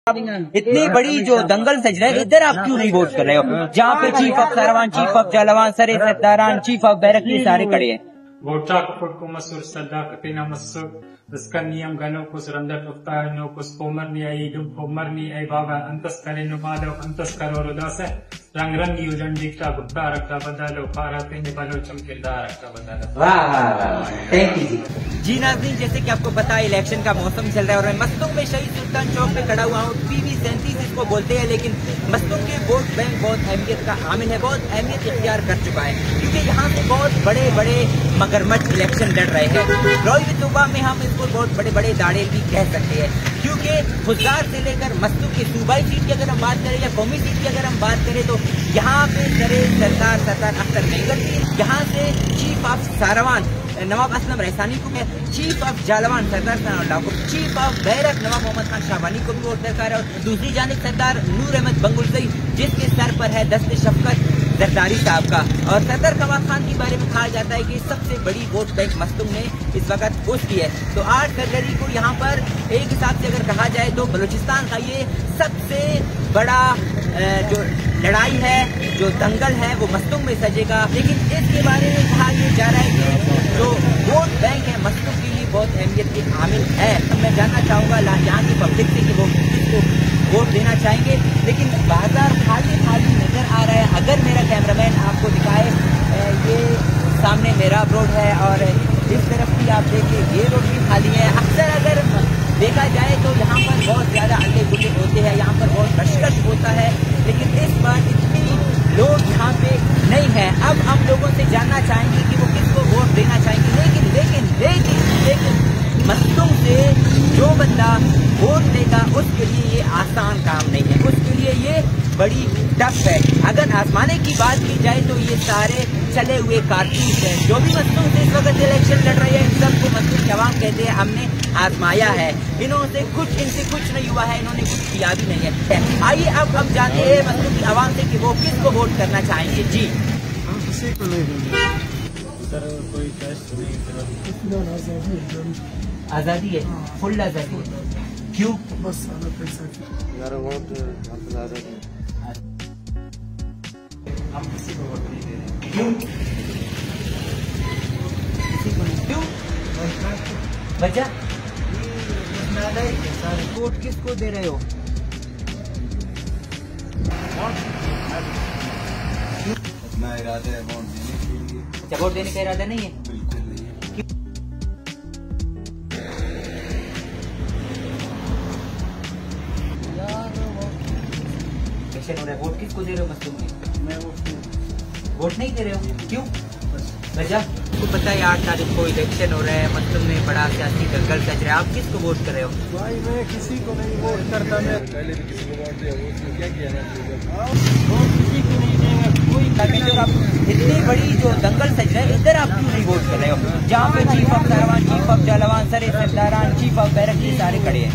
इतनी बड़ी जो दंगल सज रहा है, इधर आप क्यों नहीं वोट कर रहे हो? जहाँ पे चीफ ऑफ सरवान, चीफ ऑफ जलवान, सरे सरदारान, चीफ ऑफ बैरक ये सारे खड़े हैं। वोटा को मसूर सदा कतेना मसूर उसका नियम गनो कुछ रंदर उफ्ता नो कुछ कोमर नहीं आई दुम कोमर नहीं आई बाबा अंतस करे नो माधव अंतस करो रोदास रंग रंगी उजन दिखता गुप्ता रखता बदलो पाराते ने बलो चमकेदार रखता बदलो। वाह वाह वाह, थैंक यू जी नाज़रीन, जैसे कि आपको पता है इलेक्शन का मौसम चल रहा है और मैं मस्तूम में शहीद सुल्तान चौक पे खड़ा हुआ हूँ। PV 37 इसको बोलते हैं, लेकिन मस्तूम के वोट बैंक बहुत अहमियत का हामिल है, बहुत अहमियत इख्तियार कर चुका है, क्योंकि यहाँ पे बहुत बड़े बड़े मगरमच्छ इलेक्शन लड़ रहे हैं। रोई सूबा में हम इसको बहुत बड़े बड़े दाड़े भी कह सकते हैं, क्योंकि खुजदार से लेकर मस्तूम की सूबाई सीट की अगर हम बात करें या कौमी सीट की अगर हम बात करें तो यहाँ पे सरदार अख्तर मेंगल, यहाँ से चीफ ऑफ सारवान नवाब असलम रहसानी को, चीफ ऑफ जालवान सरदार सनाउल्लाह को, चीफ ऑफ बैरक नवाब मोहम्मद खान शाहबानी को भी वोट दरकार है, और दूसरी जानिब सरदार नूर अहमद बंगुलजई जिसके सर पर है दस्ते शफकत जरदारी साहब का। और सरदार कमाल खान के बारे में कहा जाता है कि सबसे बड़ी वोट बैंक मस्तूम ने इस वक्त उसकी है। तो 8 फरवरी को यहाँ पर एक हिसाब से अगर कहा जाए तो बलूचिस्तान का ये सबसे बड़ा जो लड़ाई है, जो दंगल है, वो मस्तूम में सजेगा। लेकिन इसके बारे में कहा जा रहा है कि जो वोट बैंक है मस्तूम के लिए बहुत अहमियत की हामिल है। मैं जानना चाहूँगा यहाँ की पब्लिक से कि वो किसको वोट देना चाहेंगे, लेकिन बाजार खाली खाली नजर आ रहा है। अगर मेरा कैमरामैन आपको दिखाए, ये सामने मेरा रोड है और इस तरफ भी आप देखिए ये रोड भी खाली है। अक्सर अगर देखा जाए तो यहाँ पर बहुत ज्यादा अल्ले गुल्ले होते हैं, यहाँ पर बहुत कशकश होता है, लेकिन इस बार इतनी लोग यहाँ पे नहीं है। अब हम लोगों से जानना चाहेंगे कि वो किसको वोट देना चाहेंगे, लेकिन लेकिन लेकिन लेकिन मस्तूम से जो बंदा वोट देगा उसके लिए ये आसान काम नहीं है, उसके लिए ये बड़ी टफ है। अगर आजमाने की बात की जाए तो ये सारे चले हुए कारतूस हैं। जो भी मस्तूम से इस वक्त इलेक्शन लड़ रहे हैं, इन सबको मस्तूम जवाब कहते हैं हमने आजमाया है, इनसे कुछ नहीं हुआ है, इन्होंने कुछ किया भी नहीं है। आइए अब हम जानते हैं मस्तूम की आवाम से कि वो किसको वोट करना चाहेंगे। जी किसी को नहीं देंगे सर, कोई टेस्ट नहीं, आजादी है, फुल आजादी है। क्यों? बस पैसा यार वोट आजादी, हम किसी को वोट नहीं दे रहे। क्यों? किसी को नहीं, क्यों? वजह वोट किसको दे रहे हो? अपना इरादा है वोट देने के लिए। अच्छा, वोट देने का इरादा नहीं है? बिल्कुल नहीं है। इलेक्शन हो रहा है, वोट किसको दे रहे हो मस्तूम में? मैं वोट नहीं दे रहे हो, क्यों? वजह आपको पता है 8 तारीख को इलेक्शन हो रहा है, मस्तूम में बड़ा सियासी दंगल सज रहा है, आप किसको वोट कर रहे हो? भाई मैं किसी को नहीं वोट करता, मैं पहले भी किसी को वोट दिया, उसने क्या किया ना वोट किसी को नहीं देगा कोई। इतनी बड़ी जो दंगल सज रहा है, इधर आप क्यों नहीं वोट कर रहे हो? जहाँ पे चीफ ऑफ सरवान, चीफ ऑफ जलवान, सरे सरदारान, चीफ ऑफ बैरक ये सारे खड़े हैं।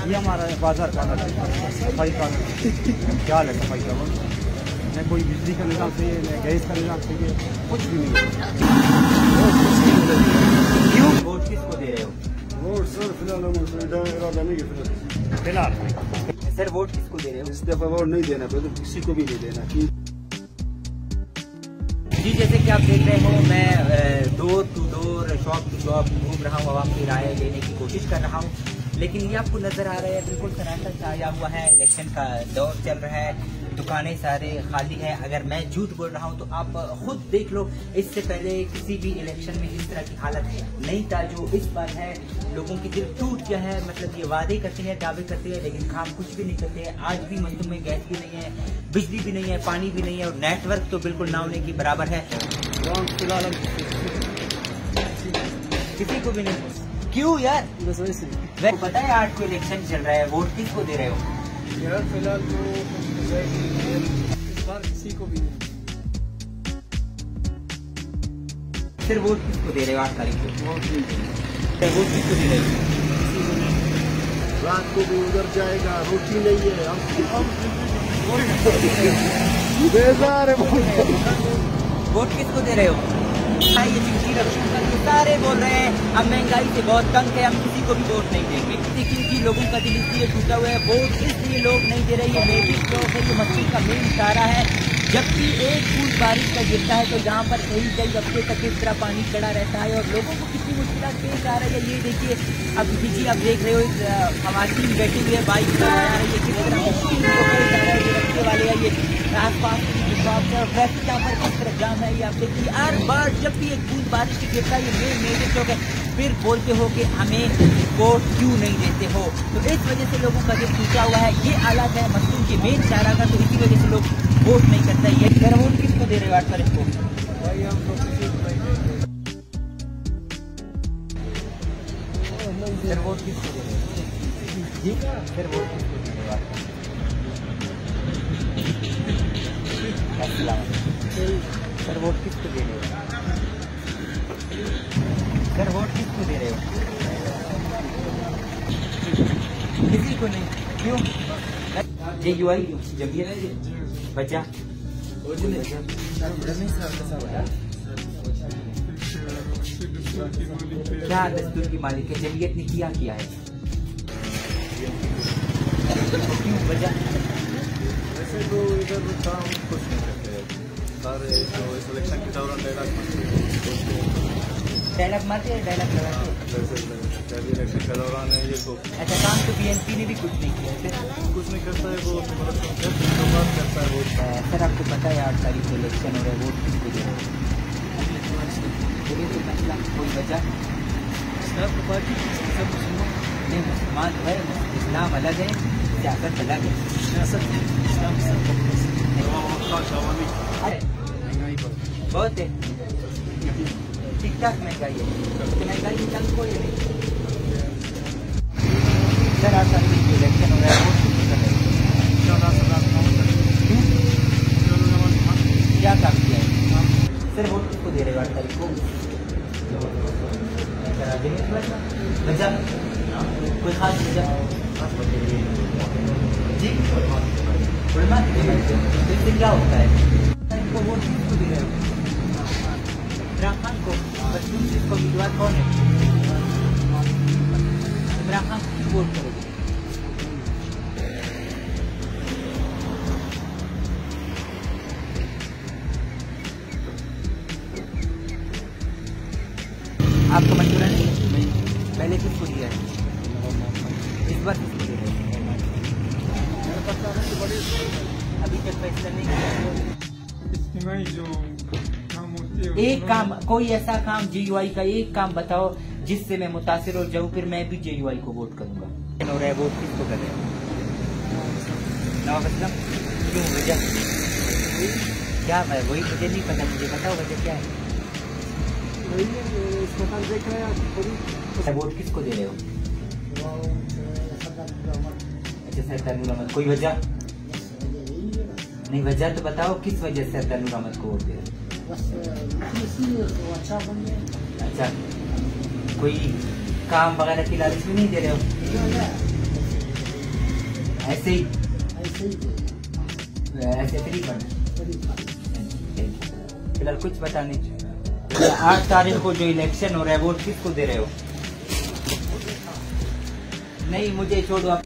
ये हमारा बाजार का सफाई का क्या है, सफाई का न कोई बिजली का निजाम चाहिए, न गैस का निजाम चाहिए, कुछ भी नहीं। क्यों? वोट किसको दे रहे हो? वोट सर फिलहाल इरादा नहीं है, फिलहाल सर वोट किसको दे रहे हो? इस दफा वोट नहीं देना, तो किसी को भी नहीं देना। जी जैसे कि आप देख रहे हो, मैं door to door, shop to shop घूम रहा हूँ, आवाम की राय लेने की कोशिश कर रहा हूँ, लेकिन ये आपको नजर आ रहा है बिल्कुल सन्नाटा छाया हुआ है। इलेक्शन का दौर चल रहा है, दुकानें सारे खाली है। अगर मैं झूठ बोल रहा हूँ तो आप खुद देख लो, इससे पहले किसी भी इलेक्शन में इस तरह की हालत नहीं था जो इस बार है। लोगों की दिल टूट गया है, मतलब ये वादे करते हैं, दावे करते हैं, लेकिन काम कुछ भी नहीं करते हैं। आज भी मस्तूम में गैस भी नहीं है, बिजली भी नहीं है, पानी भी नहीं है, और नेटवर्क तो बिल्कुल ना होने की बराबर है। फिलहाल किसी को भी नहीं। क्यों यार? बस वैसे मैं पता है 8 को इलेक्शन चल रहा है, वोट किसको दे रहे हो? यार फिलहाल तो इस बार किसी को भी नहीं। फिर वोट किसको दे रहे हो 8 तारीख को? वोट नहीं देना। वोट किसको दे रहे हो? रात को भी उधर जाएगा, रोटी नहीं है, हम बेजार है। वोट किसको दे रहे हो? ये जंजीर अफशून ये सारे बोल रहे हैं हम महंगाई से बहुत तंग है, हम किसी को भी वोट नहीं देंगे। क्योंकि लोगों का दिल इसलिए टूटा हुआ है, वोट इसलिए लोग नहीं दे रहे। ये मेरी चौक है, ये मस्जिद का मेन इशारा है। जबकि एक बूंद बारिश का गिरता है तो जहाँ पर कई हफ्ते तक इस तरह पानी चढ़ा रहता है और लोगों को कितनी मुश्किल पेश आ रही है। ये देखिए, अब जी आप देख रहे हो खवातीन बैठी हुई है, बाइक चला रही है, किस तरह मुश्किल रखने वाले हैं। ये आसपास ट्रैफिक यहाँ पर किस तरह जाम है, ये आप देखिए। हर बार जब भी एक बूंद बारिश की गिरता है, ये मेजर चौक है, फिर बोलते हो कि हमें वोट क्यों नहीं देते हो। तो इस वजह से लोगों का दिल टूटा हुआ है। ये हालत है मस्जिद के मेन इशारा का, तो इसी वजह से लोग वोट नहीं करता। ये फिर वोट किसको दे रहे हो आज पर इसको? फिर वोट किसको दे रहे हो जी? फिर वोट किसको दे रहे हो? सर वोट किसको दे रहे हो? सर वोट किसको दे रहे हो? किसी को नहीं, क्यों? JUI जमीयत बचा क्या दस्तूर की मालिक है? जमीयत ने किया है, क्यों बचा? वैसे तो इधर काम कुछ नहीं करते सारे, जो सिलेक्शन के दौरान डायलॉग मारते हैं, डायलॉग लगाते हैं इलेक्शन के दौरान है ये तो। अच्छा, काम तो BNP ने भी कुछ नहीं किया है, कुछ नहीं करता है वो, मतलब बात करता है वो। सर आपको पता है 8 तारीख को इलेक्शन हो रहा है, वोट किसको दे रहे हो? तो मसला कोई वजह पार्टी सब मुसलमान नहीं, मुसलमान है, इस्लाम अलग है, सियासत अलग है। सियासत इस्लाम अरे बहुत है, ठीक ठाक महंगाई है, महंगाई की तंग कोई नहीं। सर 8 तारीख को इलेक्शन हो रहा है, वोट किसको कर रहे हो? क्या काम किया है? सर वोट किसको दे रहे हो 8 तारीख को? वजह कोई खास वजह जी? इससे क्या होता है? इनको वोट किसको दे रहे हो? इमरान खान को? इसको उम्मीदवार कौन है? इमरान खान को वोट करोगे? आपको मंजूर है? पहले किसको दिया है, इस बार किसको दे रहे हैं? अभी तक फैसला नहीं किया। जो काम होती है एक काम, कोई ऐसा काम JUI का एक काम बताओ जिससे मैं मुतासिर हो जाऊं, फिर मैं भी JUI को वोट करूंगा। हो रहा है, वोट किसको कर रहे हैं? नवाब असलम, क्यों वजह क्या? मैं वही, मुझे नहीं पता, मुझे बताओ वजह क्या है? देख रहे हैं वोट किसको दे रहे हो? अच्छा, सरदार नूर अहमद। कोई वजह नहीं? वजह तो बताओ, किस वजह से सरदार नूर अहमद को वोट दे रहे हो? अच्छा, कोई काम वगैरह की लालच में नहीं दे रहे हो? ऐसे ही ऐसे फ्री फंड? फिलहाल कुछ पता नहीं। 8 तारीख को जो इलेक्शन हो रहा है, वोट किसको दे रहे हो? नहीं, मुझे छोड़ो आप।